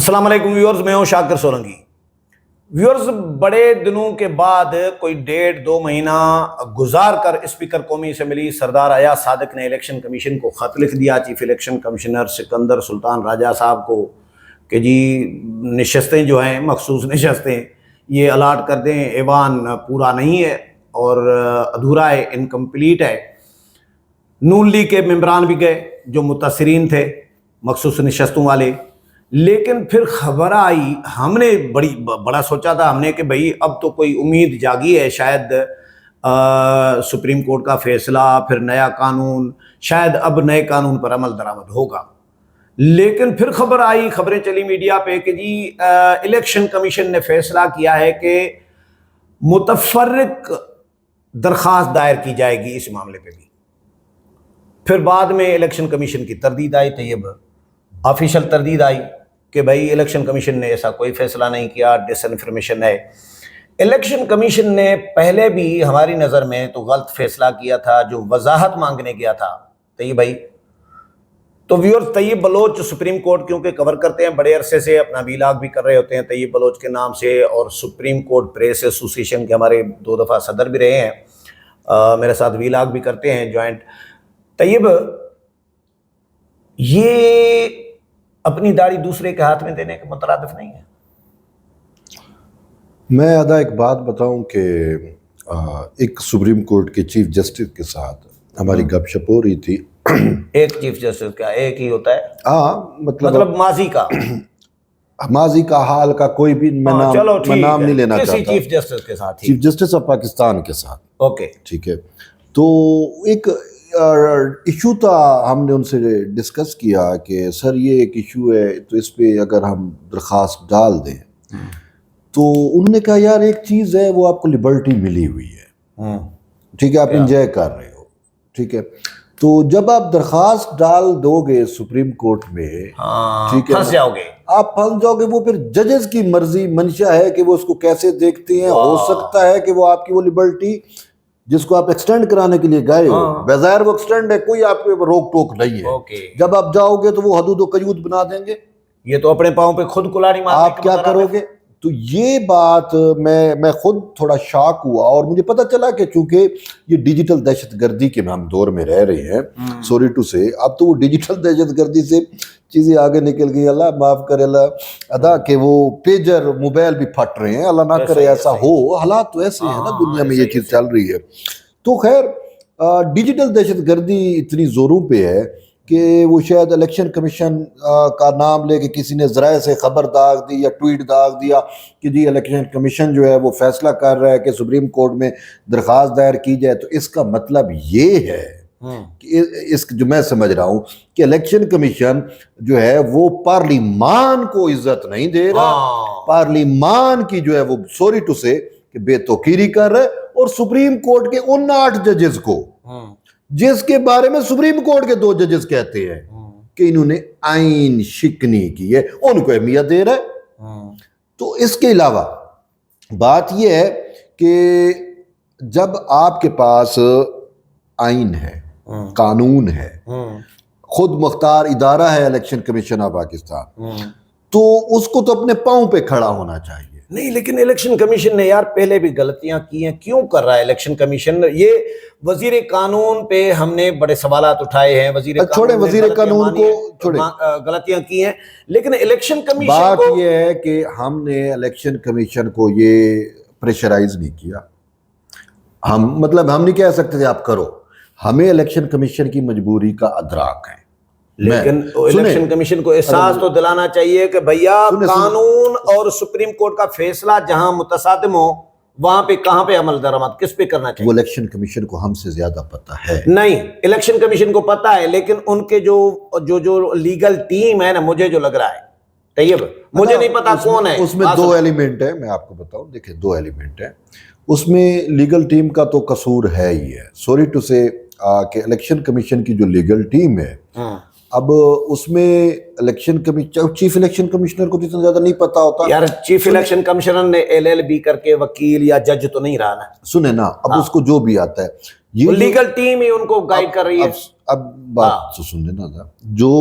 السلام علیکم ویورز، میں ہوں شاکر سولنگی۔ ویورز، بڑے دنوں کے بعد کوئی 1.5-2 مہینہ گزار کر اسپیکر قومی اسمبلی سردار ایاز صادق نے الیکشن کمیشن کو خط لکھ دیا، چیف الیکشن کمشنر سکندر سلطان راجہ صاحب کو، کہ جی نشستیں جو ہیں مخصوص نشستیں یہ الاٹ کر دیں، ایوان پورا نہیں ہے اور ادھورا ہے، انکمپلیٹ ہے۔ نون لیگ کے ممبران بھی گئے جو متاثرین تھے مخصوص نشستوں والے، لیکن پھر خبر آئی، ہم نے بڑا سوچا تھا ہم نے کہ بھئی اب تو کوئی امید جاگی ہے، شاید سپریم کورٹ کا فیصلہ، پھر نیا قانون، شاید اب نئے قانون پر عمل درآمد ہوگا۔ لیکن پھر خبر آئی، خبریں چلی میڈیا پہ کہ جی الیکشن کمیشن نے فیصلہ کیا ہے کہ متفرق درخواست دائر کی جائے گی اس معاملے پہ بھی۔ پھر بعد میں الیکشن کمیشن کی تردید آئی، طیب آفیشل تردید آئی کہ بھائی الیکشن کمیشن نے ایسا کوئی فیصلہ نہیں کیا، ڈس انفارمیشن ہے۔ الیکشن کمیشن نے پہلے بھی ہماری نظر میں تو غلط فیصلہ کیا تھا جو وضاحت مانگنے گیا تھا طیب بھائی۔ تو ویور، طیب بلوچ سپریم کورٹ کیونکہ کور کرتے ہیں بڑے عرصے سے، اپنا ویلاگ بھی کر رہے ہوتے ہیں طیب بلوچ کے نام سے، اور سپریم کورٹ پریس ایسوسی ایشن کے ہمارے 2 دفعہ صدر بھی رہے ہیں، میرے ساتھ ویلاگ بھی کرتے ہیں جوائنٹ۔ طیب، یہ اپنی داڑھی دوسرے کے ہاتھ میں دینے کے مترادف نہیں ہے؟ میں ادا ایک بات بتاؤں کہ ایک سپریم کورٹ کے چیف جسٹس کے ساتھ ہماری گپ شپ ہو رہی تھی۔ ایک چیف جسٹس کا ایک ہی ہوتا ہے؟ ہاں، مطلب ماضی کا حال کا کوئی بھی میں نام نہیں لینا چاہتا، کسی چیف جسٹس کے ساتھ، چیف جسٹس آف پاکستان کے ساتھ۔ اوکے، ٹھیک ہے۔ تو ایک ایشو تھا، ہم نے ان سے ڈسکس کیا کہ سر یہ ایک ایشو ہے تو اس پہ اگر ہم درخواست ڈال دیں تو انہوں نے کہا یار ایک چیز ہے، وہ آپ کو لبرٹی ملی ہوئی ہے، ٹھیک ہے، آپ انجوائے کر رہے ہو، ٹھیک ہے، تو جب آپ درخواست ڈال دو گے سپریم کورٹ میں، ٹھیک ہے، پھنس جاؤ گے، آپ پھنس جاؤ گے۔ وہ پھر ججز کی مرضی منشا ہے کہ وہ اس کو کیسے دیکھتے ہیں۔ ہو سکتا ہے کہ وہ آپ کی وہ لبرٹی جس کو آپ ایکسٹینڈ کرانے کے لیے گئے ہو، بظاہر وہ ایکسٹینڈ ہے، کوئی آپ پہ روک ٹوک نہیں ہے، جب آپ جاؤ گے تو وہ حدود و قیود بنا دیں گے۔ یہ تو اپنے پاؤں پہ خود کلاڑی مارنے آپ کیا کرو گے؟ تو یہ بات میں خود تھوڑا شاک ہوا، اور مجھے پتہ چلا کہ چونکہ یہ ڈیجیٹل دہشت گردی کے ہم دور میں رہ رہے ہیں، سوری ٹو سے، اب تو وہ ڈیجیٹل دہشت گردی سے چیزیں آگے نکل گئی، اللہ معاف کرے اللہ ادا، کہ وہ پیجر موبائل بھی پھٹ رہے ہیں، اللہ نہ کرے ایسا ہو، حالات تو ایسے ہیں نا دنیا میں، یہ چیز چل رہی ہے۔ تو خیر ڈیجیٹل دہشت گردی اتنی زوروں پہ ہے کہ وہ شاید الیکشن کمیشن کا نام لے کے کسی نے ذرائع سے خبر داغ دی یا ٹویٹ داغ دیا کہ جی الیکشن کمیشن جو ہے وہ فیصلہ کر رہا ہے کہ سپریم کورٹ میں درخواست دائر کی جائے، تو اس کا مطلب یہ ہے کہ اس جو میں سمجھ رہا ہوں کہ الیکشن کمیشن جو ہے وہ پارلیمان کو عزت نہیں دے رہا، پارلیمان کی جو ہے وہ سوری ٹو سے کہ بے توقیری کر رہا ہے، اور سپریم کورٹ کے ان 8 ججز کو جس کے بارے میں سپریم کورٹ کے 2 ججز کہتے ہیں کہ انہوں نے آئین شکنی کی ہے، ان کو اہمیت دے رہا ہے۔ تو اس کے علاوہ بات یہ ہے کہ جب آپ کے پاس آئین ہے، قانون ہے، خود مختار ادارہ ہے الیکشن کمیشن آف پاکستان، تو اس کو تو اپنے پاؤں پہ کھڑا ہونا چاہیے۔ نہیں، لیکن الیکشن کمیشن نے یار پہلے بھی غلطیاں کی ہیں، کیوں کر رہا ہے الیکشن کمیشن یہ؟ وزیر قانون پہ ہم نے بڑے سوالات اٹھائے ہیں، وزیر قانون کو غلطیاں کی ہیں، لیکن الیکشن کمیشن بات یہ ہے کہ ہم نے الیکشن کمیشن کو یہ پریشرائز نہیں کیا، ہم نہیں کہہ سکتے تھے آپ کرو، ہمیں الیکشن کمیشن کی مجبوری کا ادراک ہے، لیکن الیکشن کمیشن کو احساس تو دلانا چاہیے کہ بھیا قانون اور سپریم کورٹ کا فیصلہ جہاں متصادم ہو وہاں پہ کہاں پہ عمل درآمد کس پہ کرنا چاہیے؟ وہ الیکشن کمیشن کو ہم سے زیادہ پتہ ہے۔ نہیں، الیکشن کمیشن کو پتہ ہے، لیکن ان کے جو لیگل ٹیم ہے نا، مجھے جو لگ رہا ہے طیب، مجھے نہیں پتا کون ہے، اس میں 2 ایلیمنٹ ہیں، میں آپ کو بتاؤں، دیکھیں 2 ایلیمنٹ ہیں اس میں۔ لیگل ٹیم کا تو قصور ہے ہی ہے، سوری ٹو سے کہ الیکشن کمیشن کی جو لیگل ٹیم ہے، اب اس میں election commission chief election commissioner کو اتنا زیادہ نہیں پتا ہوتا یار، چیف الیکشن کمشنر نے LLB کر کے وکیل یا جج تو نہیں رہا نا، سنیں نا، اب اس کو جو بھی آتا ہے یہ لیگل ٹیم ہی ان کو گائیڈ کر رہی ہے۔ اب بات تو سنیں نا، جو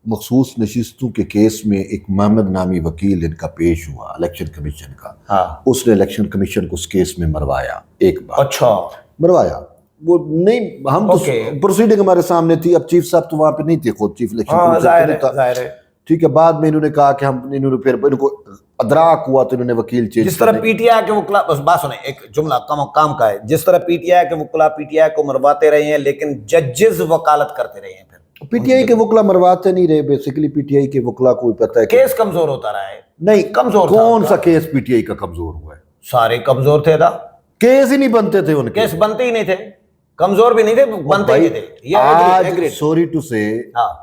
مخصوص نشستوں کے کیس میں ایک محمد نامی وکیل ان کا پیش ہوا الیکشن کمیشن کا. ہاں اس نے الیکشن کمیشن کو اس کیس میں مروایا ایک بار. اچھا مروایا وہ نہیں, ہم تو پروسیڈنگ ہمارے سامنے تھی. اب چیف صاحب تو وہاں پہ نہیں تھے خود, چیف الیکشن کمیشن ظاہر ہے. ٹھیک ہے, بعد میں انہوں نے کہا کہ انہوں نے پھر ان کو ادراک ہوا تو انہوں نے وکیل چینج. جس طرح پی ٹی آئی کے وکلا, بس بات سنیں, ایک جملہ کام کا ہے, جس طرح پی ٹی آئی کے وکلا پی ٹی آئی کو مرواتے رہے ہیں لیکن ججز وکالت کرتے رہے ہیں. پھر پی ٹی آئی کے وکلا مرواتے نہیں رہے, بیسیکلی پی ٹی آئی کے وکلا کو پتہ ہے کیس کمزور ہوتا رہا ہے. نہیں کمزور کون سا کیس پی ٹی آئی کا کمزور ہوا ہے؟ سارے کمزور تھے تھا, کیس ہی نہیں بنتے تھے ان کے, کیس بنتے ہی نہیں تھے, کمزور بھی نہیں تھے, بنتے ہی نہیں تھے. آج سوری ٹو سے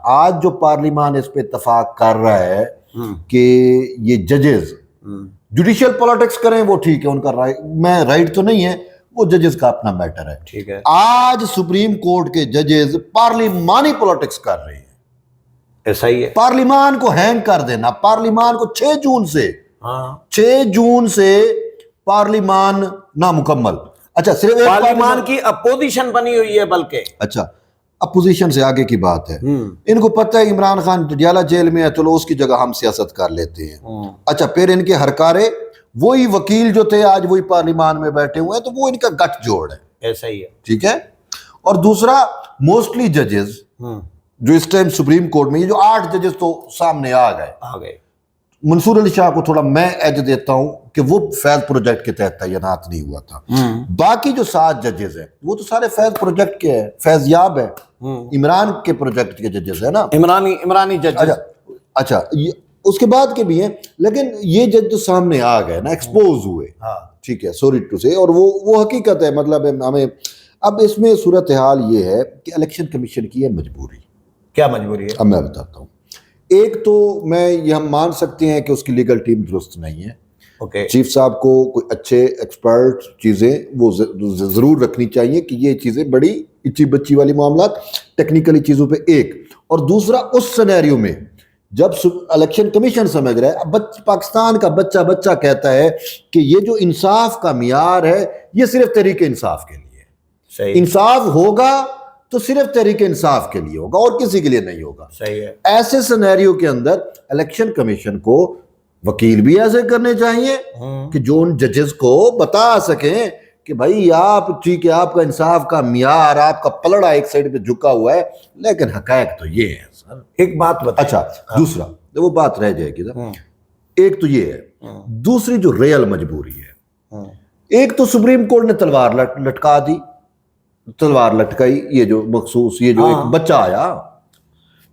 آج جو پارلیمان اس پہ اتفاق کر رہا ہے کہ یہ ججز جوڈیشل پالیٹکس کریں وہ ٹھیک ہے, ان کا میں رائٹ تو نہیں ہے, وہ ججز کا اپنا میٹر ہے. ٹھیک ہے, آج سپریم کورٹ کے ججز پارلیمانی پالیٹکس کر رہے ہیں. ایسا ہی ہے. پارلیمان کو ہینگ کر دینا, پارلیمان کو 6 جون سے 6 جون سے پارلیمان نامکمل. اچھا صرف پارلیمان کی اپوزیشن بنی ہوئی ہے, بلکہ اچھا اپوزیشن سے آگے کی بات ہے. ان کو پتہ ہے عمران خان ڈڈیالہ جیل میں ہے, چلو اس کی جگہ ہم سیاست کر لیتے ہیں. اچھا پھر ان کے ہرکارے وہی وکیل جو تھے آج وہی پارلیمان میں بیٹھے ہوئے ہیں, تو وہ ان کا گٹھ جوڑ ہے. ایسا ہی ہے. ٹھیک ہے. اور دوسرا موسٹلی ججز جو اس ٹائم سپریم کورٹ میں, یہ جو 8 ججز تو سامنے آ گئے. منصور علی شاہ کو تھوڑا میں ایج دیتا ہوں کہ وہ فیض پروجیکٹ کے تحت تعینات نہیں ہوا تھا. باقی جو 7 ججز ہیں وہ تو سارے فیض پروجیکٹ کے ہیں, فیض یاب ہیں, عمران کے پروجیکٹ کے ججز ہیں نا, عمرانی جج. اچھا اس کے بعد کے بھی ہیں, لیکن یہ جج تو سامنے آ گئے نا, ایکسپوز ہوئے. ٹھیک ہے, سوری ٹو سے, اور وہ حقیقت ہے. مطلب ہمیں اب اس میں صورتحال یہ ہے کہ الیکشن کمیشن کی ہے مجبوری. کیا مجبوری ہے؟ اب میں بتاتا ہوں. ایک تو میں یہ ہم مان سکتے ہیں کہ اس کی لیگل ٹیم درست نہیں ہے. چیف صاحب کو کوئی اچھے ایکسپرٹ چیزیں وہ ضرور رکھنی چاہیے کہ یہ چیزیں بڑی اچھی بچی والی معاملات ٹیکنیکلی چیزوں پہ ایک. اور دوسرا اس سینیریو میں جب الیکشن کمیشن سمجھ رہا ہے, پاکستان کا بچہ کہتا ہے کہ یہ جو انصاف کا معیار ہے یہ صرف تحریک انصاف کے لیے ہے. انصاف ہوگا تو صرف تحریک انصاف کے لیے ہوگا اور کسی کے لیے نہیں ہوگا. صحیح ہے. ایسے سینیریو کے اندر الیکشن کمیشن کو وکیل بھی ایسے کرنے چاہیے کہ جو ان ججز کو بتا سکیں کہ بھائی آپ ٹھیک ہے, آپ کا انصاف کا معیار, آپ کا پلڑا ایک سائڈ پہ جھکا ہوا ہے, لیکن حقائق تو یہ ہے سر. ایک بات بتا. اچھا دوسرا وہ بات رہ جائے گی. ایک تو یہ ہے, دوسری جو ریل مجبوری ہے, ایک تو سپریم کورٹ نے تلوار لٹکا دی, تلوار لٹکائی. یہ جو مخصوص یہ جو ایک بچہ آیا,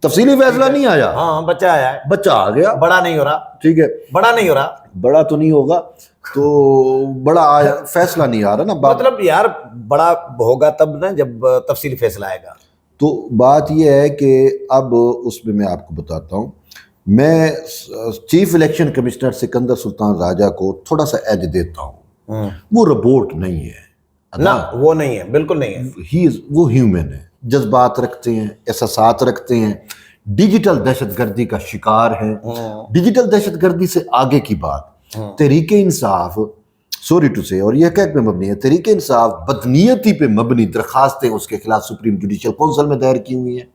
تفصیلی فیصلہ نہیں آیا, ہاں بچہ آیا ہے, بچہ آ گیا, بڑا نہیں ہو رہا. ٹھیک ہے, بڑا نہیں ہو رہا, بڑا تو نہیں ہوگا تو بڑا آیا, فیصلہ نہیں آ رہا نا. مطلب یار بڑا ہوگا تب نا جب تفصیلی فیصلہ آئے گا. تو بات یہ ہے کہ اب اس میں آپ کو بتاتا ہوں, میں چیف الیکشن کمشنر سکندر سلطان راجہ کو تھوڑا سا ایج دیتا ہوں. وہ ربوٹ نہیں ہے نا, وہ نہیں ہے, بالکل نہیں ہے. وہ ہیومن ہے, جذبات رکھتے ہیں, احساسات رکھتے ہیں, ڈیجیٹل دہشت گردی کا شکار ہیں. ڈیجیٹل دہشت گردی سے آگے کی بات, تحریک انصاف سوری ٹو سے, اور یہ حقیقت پہ مبنی ہے, تحریک انصاف بدنیتی پہ مبنی درخواستیں اس کے خلاف سپریم جوڈیشل کونسل میں دائر کی ہوئی ہیں.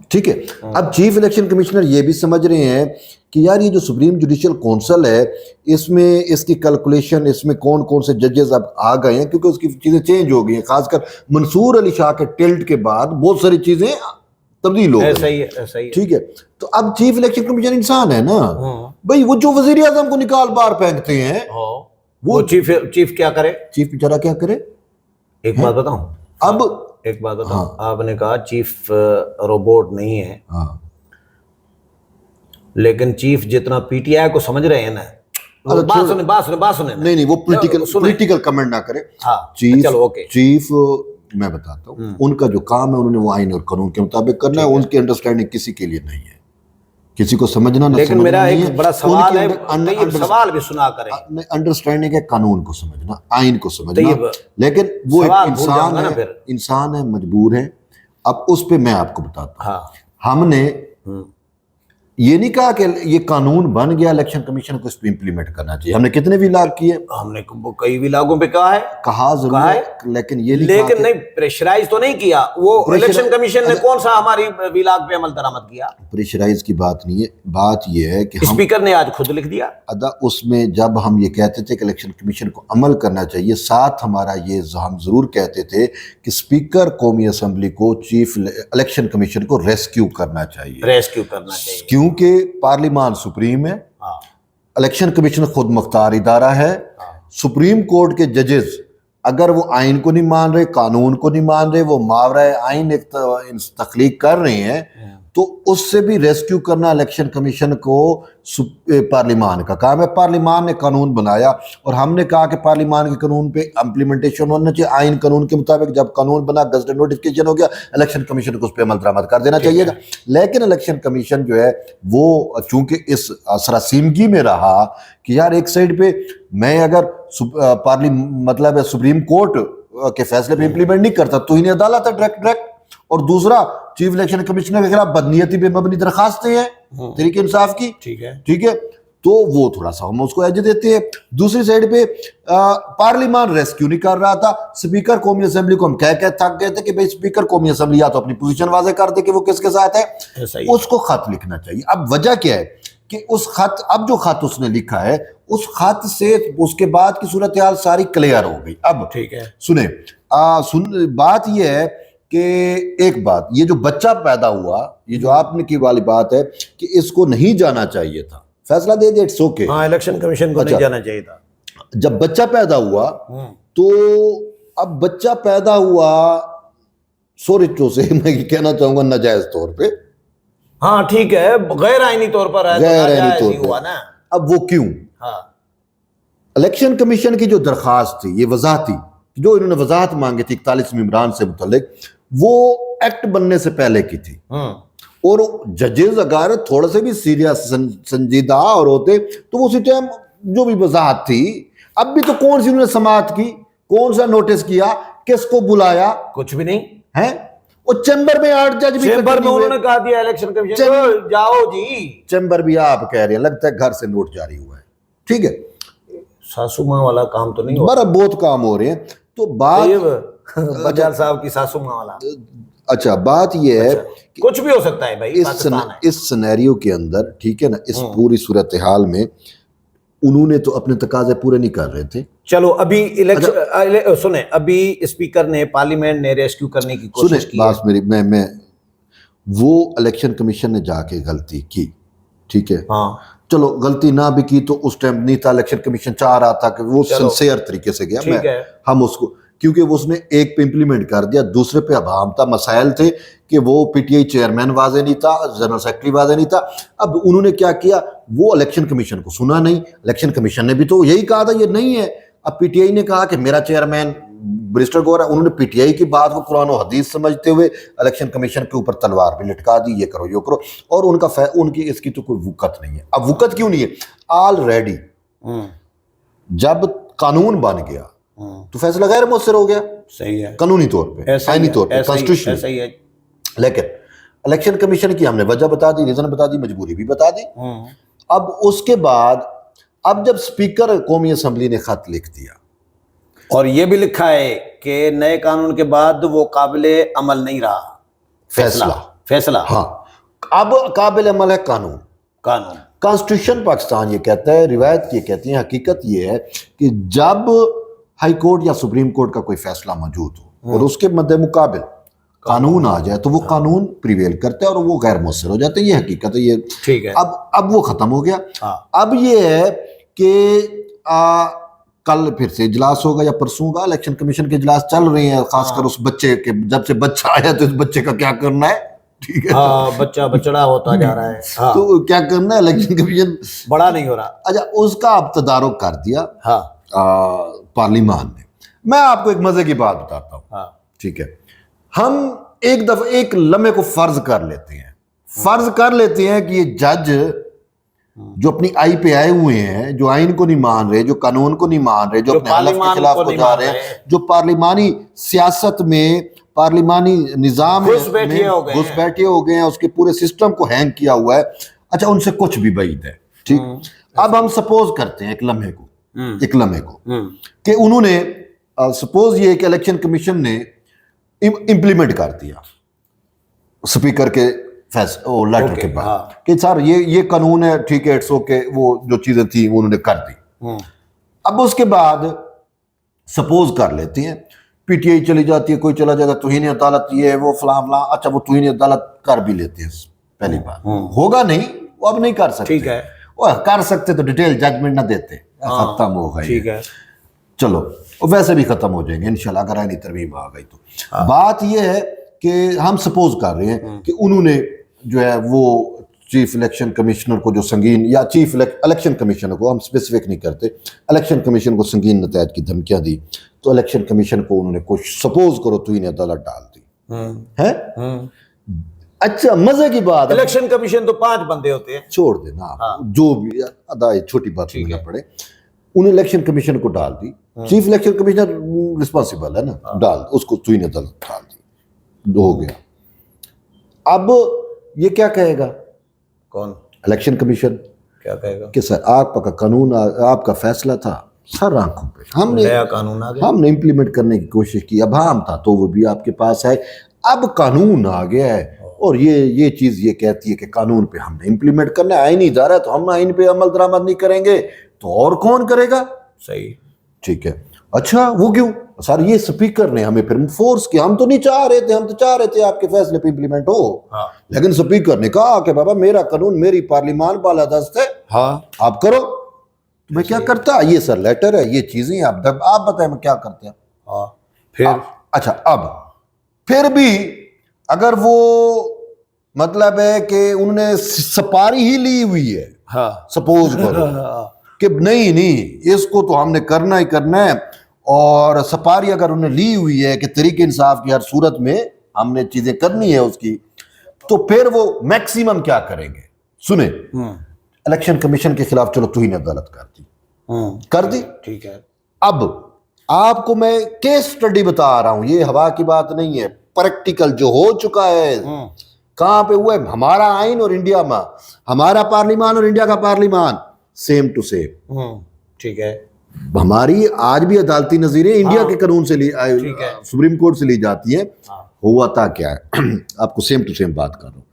ٹھیک ہے. اب چیف الیکشن کمشنر یہ بھی سمجھ رہے ہیں کہ یار یہ جو سپریم جوڈیشل کونسل ہے اس میں اس کی کیلکولیشن, اس میں کون کون سے ججز اب آ گئے ہیں, کیونکہ اس کی چیزیں چینج ہو گئی ہیں. خاص کر منصور علی شاہ کے ٹلٹ کے بعد بہت ساری چیزیں تبدیل ہو گئی. ٹھیک ہے. تو اب چیف الیکشن کمیشن انسان ہے نا بھائی, وہ جو وزیر اعظم کو نکال باہر پھینکتے ہیں وہ چیف کیا کرے, چیف بیچارہ کیا کرے. ایک بات بتاؤں, اب ایک بات بتاؤں, آپ نے کہا چیف روبوٹ نہیں ہے, لیکن چیف جتنا پی ٹی آئی کو سمجھ رہے ہیں نا, بات سنیں نہیں وہ پولیٹیکل کمنٹ نہ کرے. چیف میں بتاتا ہوں, ان کا جو کام ہے انہوں نے وہ آئین اور قانون کے مطابق کرنا ہے. ان کی انڈرسٹینڈنگ کسی کے لیے نہیں ہے, کسی کو سمجھنا نہ لیکن میرا ایک بڑا سوال ہے, سوال بھی سنا کریں. انڈرسٹینڈنگ ہے قانون کو سمجھنا, آئین کو سمجھنا, لیکن وہ ایک انسان ہے, مجبور ہے. اب اس پہ میں آپ کو بتاتا ہوں, ہم نے یہ نہیں کہا کہ یہ قانون بن گیا الیکشن کمیشن کو اس پہ امپلیمنٹ کرنا چاہیے. ہم نے کتنے ولاگ کیے, ہم نے کئی ولاگوں پہ کہا ہے, کہا ضرور ہے, لیکن یہ لیکن نہیں پریشرائز تو نہیں کیا. وہ الیکشن کمیشن نے کون سا ہماری ولاگ پہ عمل درآمد کیا؟ پریشرائز کی بات نہیں ہے, بات یہ ہے کہ اسپیکر نے آج خود لکھ دیا. اس میں جب ہم یہ کہتے تھے کہ الیکشن کمیشن کو عمل کرنا چاہیے, ساتھ ہمارا یہ ہم ضرور کہتے تھے کہ اسپیکر قومی اسمبلی کو چیف الیکشن کمیشن کو ریسکیو کرنا چاہیے, کیونکہ پارلیمان سپریم ہے, الیکشن کمیشن خود مختار ادارہ ہے. سپریم کورٹ کے ججز اگر وہ آئین کو نہیں مان رہے, قانون کو نہیں مان رہے, وہ ماورائے آئین ایک تخلیق کر رہے ہیں, تو اس سے بھی ریسکیو کرنا الیکشن کمیشن کو پارلیمان کا کام ہے. پارلیمان نے قانون بنایا اور ہم نے کہا کہ پارلیمان کے قانون پہ امپلیمنٹیشن ہونا چاہیے آئین قانون کے مطابق. جب قانون بنا, گزٹ نوٹیفکیشن ہو گیا, الیکشن کمیشن کو اس پہ عمل درآمد کر دینا چاہیے گا. لیکن الیکشن کمیشن جو ہے وہ چونکہ اس سراسیمگی میں رہا کہ یار ایک سائڈ پہ میں اگر مطلب ہے سپریم کورٹ کے فیصلے پہ امپلیمنٹ نہیں کرتا تو انہیں عدالت ہے ڈائریکٹ, اور دوسرا چیف الیکشن کمشنر کے خلاف بدنیتی پہ مبنی درخواستیں ہیں تحریک انصاف کی, ٹھیک ہے, تو وہ تھوڑا سا ہم اس کو ایج دیتے ہیں. دوسری سائڈ پہ پارلیمان ریسکیو نہیں کر رہا تھا. اسپیکر قومی اسمبلی کو ہم کہہ تھک گئے تھے کہ بھئی اسپیکر قومی اسمبلی یا تو اپنی پوزیشن واضح کر دے کہ وہ کس کے ساتھ ہے, اس کو خط لکھنا چاہیے. اب وجہ کیا ہے کہ اس خط, اب جو خط اس نے لکھا ہے اس خط سے اس کے بعد کی صورتحال ساری کلیئر ہو گئی. اب ٹھیک ہے سنیں, بات یہ ہے کہ ایک بات, یہ جو بچہ پیدا ہوا, یہ جو آپ نے کی والی بات ہے کہ اس کو نہیں جانا چاہیے تھا, فیصلہ دے دے, اٹس اوکے, ہاں الیکشن کمیشن کو نہیں جانا چاہیے تھا. جب بچہ پیدا ہوا تو اب بچہ پیدا ہوا سورچوں سے, میں یہ کہنا چاہوں گا ناجائز طور پہ, ہاں ٹھیک ہے, غیر آئینی طور پر ہے, غیر آئینی طور پر. اب وہ کیوں؟ الیکشن کمیشن کی جو درخواست تھی, یہ وضاحت تھی, جو انہوں نے وضاحت مانگی تھی 41 ممبران سے متعلق, وہ ایکٹ بننے سے پہلے کی تھی. اور ججز اگر تھوڑا سے بھی سیریس سنجیدہ اور ہوتے تو وہ اسی ٹائم جو بھی وضاحت تھی, اب بھی تو کون سی انہوں نے سماعت کی, کون سا نوٹس کیا, کس کو بلایا, کچھ بھی نہیں ہے. وہ چیمبر میں 8 جج بھی, چیمبر میں انہوں نے کہا دیا الیکشن کمیشن کو جاؤ جی, چیمبر بھی آپ کہہ رہے ہیں, لگتا ہے گھر سے نوٹ جاری ہوا ہے, ٹھیک ہے. ساسو ماں والا کام تو نہیں ہو رہا, بہت کام ہو رہے ہیں. تو بات بجال صاحب کی ساسو ماں والا, اچھا بات یہ ہے کچھ بھی ہو سکتا ہے بھائی, اس سینیریو کے اندر, ٹھیک ہے نا, اس پوری صورتحال میں انہوں نے تو اپنے تقاضے پورے نہیں کر رہے تھے. چلو ابھی الیکشن سنیں, ابھی اسپیکر نے پارلیمنٹ نے ریسکیو کرنے کی کوشش کی. بات میری, میں وہ الیکشن کمیشن نے جا کے غلطی کی, ٹھیک ہے, ہاں چلو غلطی نہ بھی کی تو اس ٹائم نہیں تھا, الیکشن کمیشن چاہ رہا تھا کہ وہ سنسیئر طریقے سے گیا, ہم اس کو, کیونکہ وہ اس نے ایک پہ امپلیمنٹ کر دیا, دوسرے پہ ابہام تھا, مسائل تھے کہ وہ پی ٹی آئی چیئرمین واضح نہیں تھا, جنرل سیکرٹری واضح نہیں تھا. اب انہوں نے کیا کیا, وہ الیکشن کمیشن کو سنا نہیں, الیکشن کمیشن نے بھی تو یہی کہا تھا یہ نہیں ہے. اب پی ٹی آئی نے کہا کہ میرا چیئرمین بریسٹر گور ہے, انہوں نے پی ٹی آئی کی بات کو قرآن و حدیث سمجھتے ہوئے الیکشن کمیشن کے اوپر تلوار بھی لٹکا دی, یہ کرو یہ کرو, اور ان کی اس کی تو کوئی وقت نہیں ہے. اب وقت کیوں نہیں ہے, آلریڈی جب قانون بن گیا تو فیصلہ غیر مؤثر ہو گیا, صحیح ہے, قانونی طور پہ, آئینی طور پہ, کانسٹیٹیوشن, صحیح ہے. لیکن الیکشن کمیشن کی ہم نے وجہ بتا دی, ریزن بتا دی, مجبوری بھی بتا دی. اب اس کے بعد, اب جب اسپیکر قومی اسمبلی نے خط لکھ دیا اور یہ بھی لکھا ہے کہ نئے قانون کے بعد وہ قابل عمل نہیں رہا فیصلہ, ہاں اب قابل عمل ہے قانون. کانسٹیٹیوشن پاکستان یہ کہتا ہے, روایت یہ کہتی ہے, حقیقت یہ ہے کہ جب ہائی کورٹ یا سپریم کورٹ کا کوئی فیصلہ موجود ہو اور اس کے مد مقابل قانون آ جائے تو وہ قانون پریویل کرتے ہیں اور وہ غیر مؤثر ہو جاتے ہیں, یہ حقیقت ہے, یہ ٹھیک ہے. اب وہ ختم ہو گیا. اب یہ ہے کہ کل پھر سے اجلاس ہوگا یا پرسوں کا, الیکشن کمیشن کے اجلاس چل رہے ہیں, خاص کر اس بچے کے, جب سے بچہ آیا تو اس بچے کا کیا کرنا ہے, ٹھیک ہے, بچہ بچڑا ہوتا جا رہا ہے, تو کیا کرنا ہے, الیکشن کمیشن بڑا نہیں ہو رہا. اچھا, اس کا اب تدارک کر دیا پارلیمان نے. میں آپ کو ایک مزے کی بات بتاتا ہوں, ٹھیک ہے, ہم ایک دفعہ ایک لمحے کو فرض کر لیتے ہیں کہ یہ جج جو اپنی آئی پہ آئے ہوئے ہیں, جو آئین کو نہیں مان رہے, جو قانون کو نہیں مان رہے, جو اپنے حلف کے خلاف ہو جا رہے ہیں, جو پارلیمانی سیاست میں, پارلیمانی نظام میں گھس بیٹھے ہو گئے ہیں, اس کے پورے سسٹم کو ہینگ کیا ہوا ہے, اچھا ان سے کچھ بھی بعید ہے, ٹھیک. اب ہم سپوز کرتے ہیں ایک لمحے کو کہ انہوں نے سپوز یہ کہ الیکشن کمیشن نے امپلیمنٹ کر دیا اسپیکر کے لیٹر کے بعد کہ سر یہ قانون ہے, ٹھیک ہے, اٹس اوکے, وہ جو چیزیں تھیں وہ انہوں نے کر دی. اب اس کے بعد سپوز کر لیتے ہیں پی ٹی آئی چلی جاتی ہے, کوئی چلا جاتا ہے توہین عدالت یہ ہے وہ فلاں فلاں, اچھا وہ توہین عدالت کر بھی لیتے ہیں. پہلی بات ہوگا نہیں, وہ اب نہیں کر سکتے, ٹھیک ہے, وہ کر سکتے تو ڈیٹیل ججمنٹ نہ دیتے, ختم ہو گئی, ٹھیک ہے, چلو ویسے بھی ختم ہو جائیں گے انشاءاللہ اگر آئینی ترمیم آ گئی تو. بات یہ ہے کہ ہم سپوز کر رہے ہیں کہ انہوں نے جو ہے وہ چیف الیکشن کمشنر کو جو سنگین, یا چیف الیکشن کمیشنر کو, ہم اسپیسیفک نہیں کرتے, الیکشن کمیشن کو سنگین نتائج کی دھمکیاں دی, تو الیکشن کمیشن کو انہوں نے کچھ سپوز کرو توہین عدالت ڈال دی ہے. اچھا مزے کی بات, الیکشن کمیشن تو 5 بندے ہوتے ہیں, چھوڑ دینا جو بھی ادائی چھوٹی بات نہ پڑے, انہیں الیکشن کمیشن کو ڈال دی, چیف الیکشن کمیشنر رسپانسیبل ہے نا, ڈال اس کو توہین عدالت ڈال دی, ہو گیا. اب یہ کیا کہے گا, کون الیکشن کمیشن کیا کہے گا کہ سر آپ کا قانون, آپ کا فیصلہ تھا سر آنکھوں پہ, ہم نے نیا قانون آ گیا, ہم نے امپلیمنٹ کرنے کی کوشش کی, اب عام تھا تو وہ بھی آپ کے پاس ہے, اب قانون آ گیا ہے اور یہ چیز یہ کہتی ہے کہ قانون پہ ہم نے امپلیمنٹ کرنا ہے, آئینی ادارہ تو ہم آئین پہ عمل درآمد نہیں کریں گے تو اور کون کرے گا. صحیح, ٹھیک ہے. اچھا وہ کیوں سر, یہ اسپیکر نے ہمیں پھر فورس کیا, ہم تو نہیں چاہ رہے تھے, ہم تو چاہ رہے تھے آپ کے فیصلے پہ امپلیمنٹ ہو, لیکن اسپیکر نے کہا کہ بابا میرا قانون میری پارلیمان بالادست ہے, آپ کرو. میں کیا کرتا, یہ سر لیٹر ہے, یہ چیزیں آپ بتائیں میں کیا کرتے ہیں. پھر اچھا اب پھر بھی اگر وہ مطلب ہے کہ انہوں نے سپاری ہی لی ہوئی ہے, سپوز کرو کہ نہیں اس کو تو ہم نے کرنا ہی کرنا ہے, اور سپاری اگر انہوں نے لی ہوئی ہے کہ طریق انصاف کی ہر صورت میں ہم نے چیزیں کرنی ہے اس کی, تو پھر وہ میکسیمم کیا کریں گے. سنیں, الیکشن کمیشن کے خلاف چلو توہین عدالت کر دی, ٹھیک ہے. اب آپ کو میں کیس سٹڈی بتا رہا ہوں, یہ ہوا کی بات نہیں ہے, پریکٹیکل جو ہو چکا ہے. کہاں پہ ہوا ہے, ہمارا آئین اور انڈیا میں, ہمارا پارلیمان اور انڈیا کا پارلیمان سیم ٹو سیم, ٹھیک ہے. ہماری آج بھی عدالتی نظیریں انڈیا کے قانون سے سپریم کورٹ سے لی جاتی ہیں. ہوا تھا کیا ہے, آپ کو سیم ٹو سیم بات کر رہا ہوں.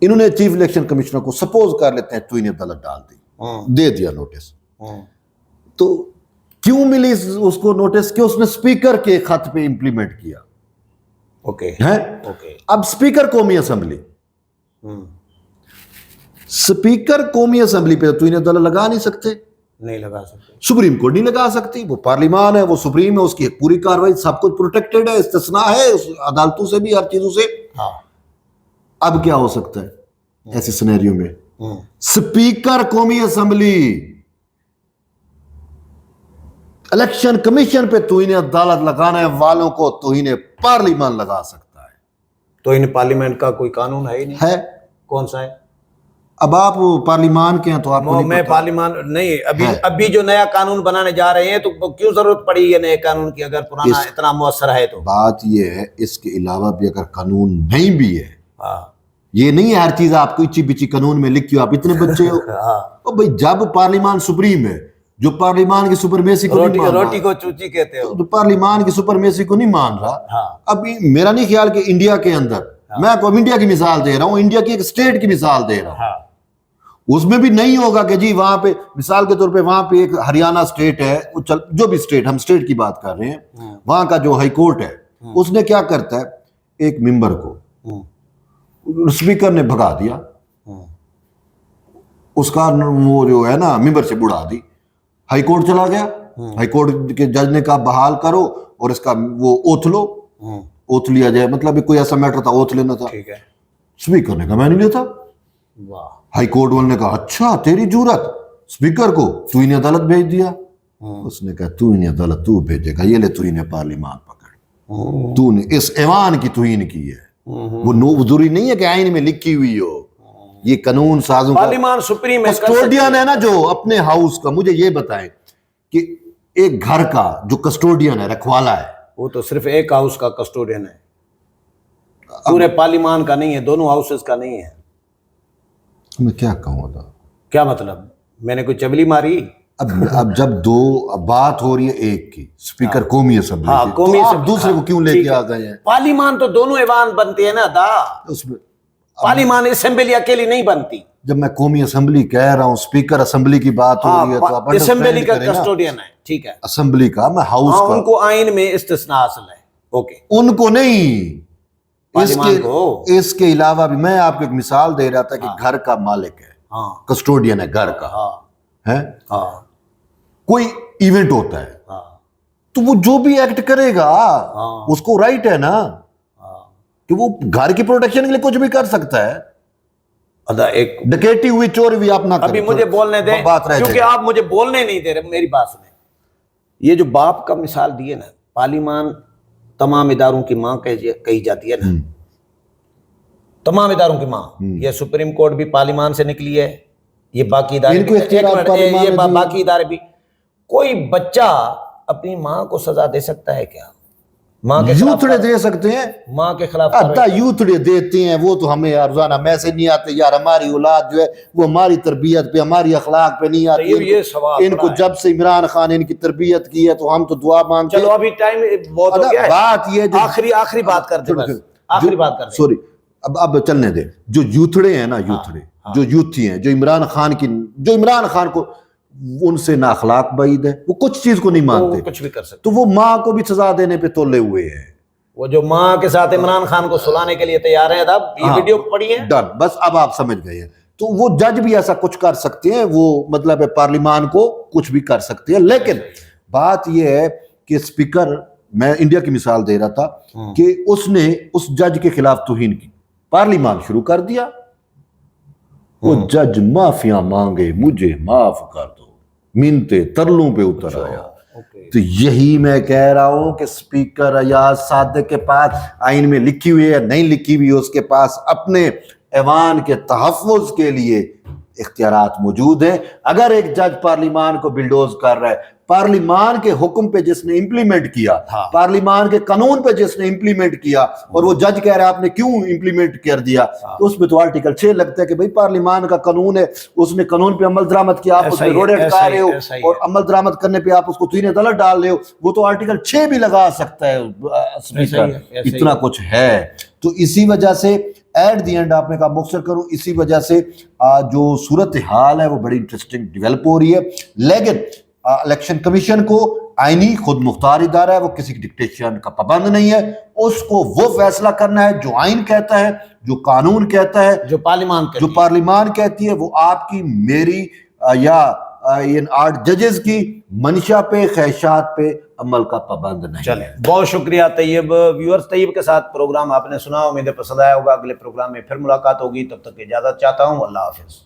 انہوں نے چیف الیکشن کمشنر کو سپوز کر لیتے ہیں توہین عدالت ڈال دی, دے دیا نوٹس, تو کیوں ملی اس کو نوٹس کہ اس نے اسپیکر کے خط پہ امپلیمنٹ کیا. اب اسپیکر قومی اسمبلی, اسپیکر قومی اسمبلی پہ توہین عدالت لگا نہیں سکتے, نہیں لگا سکتے, سپریم کورٹ نہیں لگا سکتی, وہ پارلیمان ہے, وہ سپریم ہے, اس کی پوری کاروائی سب کچھ پروٹیکٹڈ ہے, استثناء ہے عدالتوں سے بھی, ہر چیزوں سے. اب کیا ہو سکتا ہے ایسے سینیریو میں, سپیکر قومی اسمبلی الیکشن کمیشن پہ توہین عدالت لگانے والوں کو توہین پارلیمان لگا سکتا ہے. توہین پارلیمنٹ کا کوئی قانون ہے ہی نہیں, ہے کون سا ہے. اب آپ پارلیمان کے ہیں تو آپ میں پارلیمان نہیں, ابھی جو نیا قانون بنانے جا رہے ہیں تو کیوں ضرورت پڑی ہے نئے قانون کی, اگر پرانا اتنا مؤثر ہے تو. بات یہ ہے اس کے علاوہ بھی اگر قانون نہیں بھی ہے, یہ نہیں ہے ہر چیز آپ کو اچھی بچی قانون میں لکھی ہو, آپ اتنے بچے ہو بھائی, جب پارلیمان سپریم ہے جو پارلیمان کی سپرمیسی کو نہیں مان رہا, روٹی کو چوچی کہتے ہو, جو پارلیمان کی سپرمیسی کو نہیں مان رہا. اب میرا نہیں خیال کہ انڈیا کے اندر, میں آپ کو انڈیا کی مثال دے رہا ہوں, انڈیا کی ایک اسٹیٹ کی مثال دے رہا ہوں, اس میں بھی نہیں ہوگا کہ جی وہاں پہ مثال کے طور پہ وہاں پہ ایک ہریانہ اسٹیٹ ہے, جو بھی اسٹیٹ, ہم اسٹیٹ کی بات کر رہے ہیں, وہاں کا جو ہائی کورٹ ہے اس نے کیا کرتا ہے, ایک ممبر کو اسپیکر نے بھگا دیا, اس کا وہ جو ہے نا ممبر سے بڑھا دی, ہائی کورٹ چلا گیا, ہائی کورٹ کے جج نے کہا بحال کرو اور اس کا وہ اوتھ لو, اوتھ لیا جائے, مطلب کوئی ایسا میٹر تھا اوتھ لینا تھا. اسپیکر نے کہا میں نہیں لیتا. ہائی کورٹ والوں نے کہا اچھا تیری جرات, اسپیکر کو توہین عدالت بھیج دیا. اس نے کہا توہین عدالت تو بھیجے گا, یہ لے توہین پارلیمان پکڑ, تو نے اس ایوان کی توہین کی ہے, وہ ضروری نہیں ہے کہ آئین میں لکھی ہوئی ہو, یہ قانون سازوں پارلیمان سپریم کسٹوڈین ہے نا جو اپنے ہاؤس کا. مجھے یہ بتائیں کہ ایک گھر کا جو کسٹوڈین ہے, رکھوالا ہے, وہ تو صرف ایک ہاؤس کا کسٹوڈین ہے, پورے پارلیمان کا نہیں ہے, دونوں ہاؤسز کا نہیں ہے. میں کیا کہوں تھا؟ کیا مطلب میں نے کوئی چبلی ماری؟ اب جب اب بات ہو رہی ہے ایک کی اسپیکر قومی اسمبلی کی، قومی تو آپ دوسرے کو کیوں لے کے آ گئے ہیں؟ پارلیمان تو دونوں ایوان بنتے ہیں نا دا، اس میں پارلیمان اسمبلی اکیلی نہیں بنتی. جب میں قومی اسمبلی کہہ رہا ہوں، اسپیکر اسمبلی کی بات ہو رہی ہے تو آپ اسمبلی کا کسٹوڈین ہے، ٹھیک ہے، اسمبلی کا، میں ہاؤس کا. ان کو آئین میں استثناء حاصل ہے. اوکے، ان کو نہیں، پارلیمان کو. اس کے علاوہ بھی میں آپ کو ایک مثال دے رہا تھا کہ گھر کا مالک ہے، کسٹوڈین ہے گھر کا ہے، کوئی ایونٹ ہوتا ہے تو وہ جو بھی ایکٹ کرے گا اس کو رائٹ ہے نا کہ وہ گھر کی پروٹیکشن کے لیے کچھ بھی کر سکتا ہے. ایک ڈکیٹی ہوئی، چوری ہوئی، آپ نہ کریں. ابھی مجھے بولنے دیں، کیونکہ آپ مجھے بولنے نہیں دے رہے. میری بات سنیں، یہ جو باپ کا مثال دیے نا، پارلیمان تمام اداروں کی ماں کہی جاتی ہے نا، تمام اداروں کی ماں. یہ سپریم کورٹ بھی پارلیمان سے نکلی ہے، یہ باقی ادارے بھی، یہ باقی ادارے بھی. کوئی بچہ اپنی ماں کو سزا دے سکتا ہے کیا؟ ماں کے یوتھ ڈے دے سکتے ہیں، ماں کے خلاف یوتھ ڈے دیتے ہیں. وہ تو ہمیں روزانہ میسج نہیں آتے یار، ہماری اولاد جو ہے وہ ہماری تربیت پہ، ہماری اخلاق پہ نہیں آتی. ان کو جب سے عمران خان ان کی تربیت کی ہے تو ہم تو دعا مانگتے ہیں. چلو ابھی ٹائم بہت ہو گیا ہے، بات یہ آخری بات کر دیں، آخری بات کر دیں. سوری، اب چلنے دیں. جو یوتھڑے ہیں نا، یوتھڑے جو یوتھی ہیں، جو عمران خان کو ان سے نا اخلاق بعید ہے، وہ کچھ چیز کو نہیں مانتے، کچھ بھی کر سکتے، تو وہ ماں کو بھی سزا دینے پہ تولے ہوئے ہیں. وہ جو ماں کے ساتھ عمران خان کو سلانے کے لیے تیار ہیں. اب یہ ویڈیو پڑھی ہے، ڈن، بس اب آپ سمجھ گئے ہیں. تو وہ جج بھی ایسا کچھ کر سکتے ہیں، وہ مطلب ہے پارلیمان کو کچھ بھی کر سکتے ہیں. لیکن بات یہ ہے کہ اسپیکر، میں انڈیا کی مثال دے رہا تھا کہ اس نے اس جج کے خلاف توہین کی، پارلیمان شروع کر دیا، وہ جج معافیاں مانگے، مجھے معاف کر دو، منتے ترلوں پہ اتر آیا. تو یہی میں کہہ رہا ہوں کہ اسپیکر ایاز صادق کے پاس آئین میں لکھی ہوئی ہے نہیں لکھی ہوئی، اس کے پاس اپنے ایوان کے تحفظ کے لیے اختیارات موجود ہیں. اگر ایک جج پارلیمان کو بلڈوز کر رہا ہے، پارلیمان کے حکم پہ جس نے امپلیمنٹ کیا، پارلیمان کے قانون پہ جس نے امپلیمنٹ کیا، اور وہ جج کہہ رہا ہے آپ نے کیوں امپلیمنٹ کر دیا، تو اس میں تو آرٹیکل 6 لگتا ہے کہ بھئی پارلیمان کا قانون ہے، اس نے قانون پہ عمل درآمد کیا، آپ اس پہ روڈ اٹکا رہے ہو، اور عمل درآمد کرنے پہ آپ اس کو تین عدالت ڈال رہے ہو، وہ تو آرٹیکل 6 بھی لگا سکتا ہے اسپیکر. اتنا کچھ ہے. تو اسی وجہ سے ایٹ دی اینڈ آپ نے کہا مختصر کروں، اسی وجہ سے جو صورتحال ہے وہ بڑی انٹرسٹنگ ڈیولپ ہو رہی ہے. لیکن الیکشن کمیشن کو آئینی خود مختار ادارہ ہے، وہ کسی کی ڈکٹیشن کا پابند نہیں ہے. اس کو وہ فیصلہ کرنا ہے جو آئین کہتا ہے، جو قانون کہتا ہے، جو پارلیمان کہتی ہے. وہ آپ کی، میری یا ان 8 ججز کی منشا پہ، خواہشات پہ عمل کا پابند نہیں. چلیں، بہت شکریہ طیب. ویورز، طیب کے ساتھ پروگرام آپ نے سنا، امید ہے پسند آیا ہوگا. اگلے پروگرام میں پھر ملاقات ہوگی، تب تک اجازت چاہتا ہوں. اللہ حافظ.